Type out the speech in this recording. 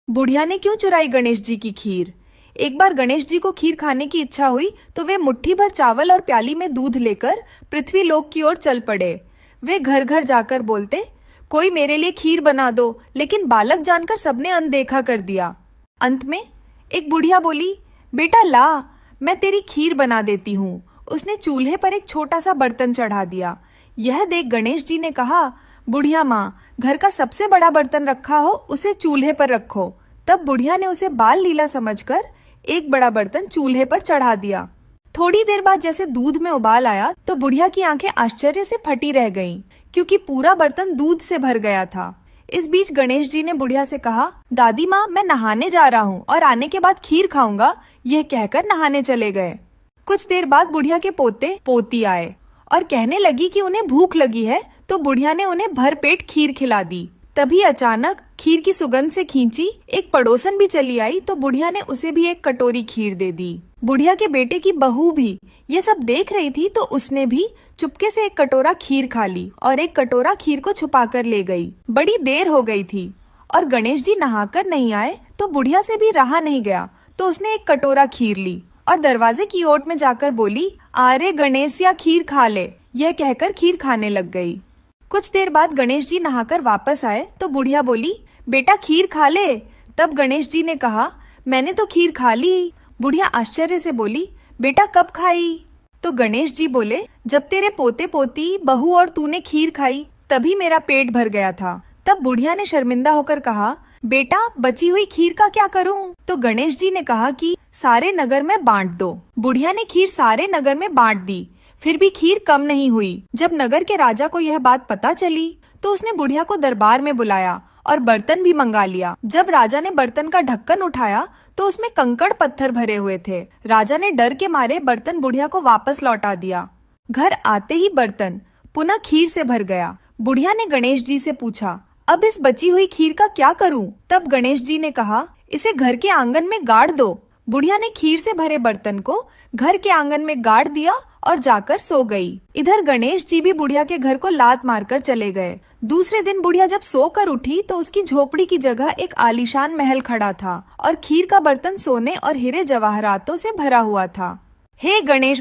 बुढ़िया ने क्यों चुराई गणेश जी की खीर। एक बार गणेश जी को खीर खाने की इच्छा हुई तो वे मुट्ठी भर चावल और प्याली में दूध लेकर पृथ्वी लोक की ओर चल पड़े। वे घर घर जाकर बोलते, कोई मेरे लिए खीर बना दो, लेकिन बालक जानकर सबने अनदेखा कर दिया। अंत में एक बुढ़िया बोली, बेटा ला, मैं तेरी खीर बना देती हूँ। उसने चूल्हे पर एक छोटा सा बर्तन चढ़ा दिया। यह देख गणेश जी ने कहा, बुढ़िया माँ, घर का सबसे बड़ा बर्तन रखा हो उसे चूल्हे पर रखो। तब बुढ़िया ने उसे बाल लीला समझकर एक बड़ा बर्तन चूल्हे पर चढ़ा दिया। थोड़ी देर बाद जैसे दूध में उबाल आया तो बुढ़िया की आंखें आश्चर्य से फटी रह गईं, क्योंकि पूरा बर्तन दूध से भर गया था। इस बीच गणेश जी ने बुढ़िया से कहा, दादी माँ, मैं नहाने जा रहा हूँ और आने के बाद खीर खाऊंगा। यह कहकर नहाने चले गए। कुछ देर बाद बुढ़िया के पोते पोती आए और कहने लगी कि उन्हें भूख लगी है, तो बुढ़िया ने उन्हें भर पेट खीर खिला दी। तभी अचानक खीर की सुगंध से खींची एक पड़ोसन भी चली आई, तो बुढ़िया ने उसे भी एक कटोरी खीर दे दी। बुढ़िया के बेटे की बहू भी ये सब देख रही थी, तो उसने भी चुपके से एक कटोरा खीर खा ली और एक कटोरा खीर को छुपाकर ले गई। बड़ी देर हो गई थी और गणेश जी नहाकर नहीं आए, तो बुढ़िया से भी रहा नहीं गया, तो उसने एक कटोरा खीर ली और दरवाजे की ओट में जाकर बोली, आरे गणेश या खीर खा ले। यह कहकर खीर खाने लग गई। कुछ देर बाद गणेश जी नहाकर वापस आए तो बुढ़िया बोली, बेटा खीर खा ले। तब गणेश जी ने कहा, मैंने तो खीर खा ली। बुढ़िया आश्चर्य से बोली, बेटा कब खाई? तो गणेश जी बोले, जब तेरे पोते पोती, बहू और तूने खीर खाई तभी मेरा पेट भर गया था। तब बुढ़िया ने शर्मिंदा होकर कहा, बेटा बची हुई खीर का क्या करूं? तो गणेश जी ने कहा कि सारे नगर में बांट दो। बुढ़िया ने खीर सारे नगर में बांट दी, फिर भी खीर कम नहीं हुई। जब नगर के राजा को यह बात पता चली तो उसने बुढ़िया को दरबार में बुलाया और बर्तन भी मंगा लिया। जब राजा ने बर्तन का ढक्कन उठाया तो उसमें कंकड़ पत्थर भरे हुए थे। राजा ने डर के मारे बर्तन बुढ़िया को वापस लौटा दिया। घर आते ही बर्तन पुनः खीर से भर गया। बुढ़िया ने गणेश जी से पूछा, अब इस बची हुई खीर का क्या करूं? तब गणेश जी ने कहा, इसे घर के आंगन में गाड़ दो। बुढ़िया ने खीर से भरे बर्तन को घर के आंगन में गाड़ दिया और जाकर सो गई। इधर गणेश जी भी बुढ़िया के घर को लात मारकर चले गए। दूसरे दिन बुढ़िया जब सोकर उठी तो उसकी झोपड़ी की जगह एक आलीशान महल खड़ा था और खीर का बर्तन सोने और हीरे जवाहरातों से भरा हुआ था। हे गणेश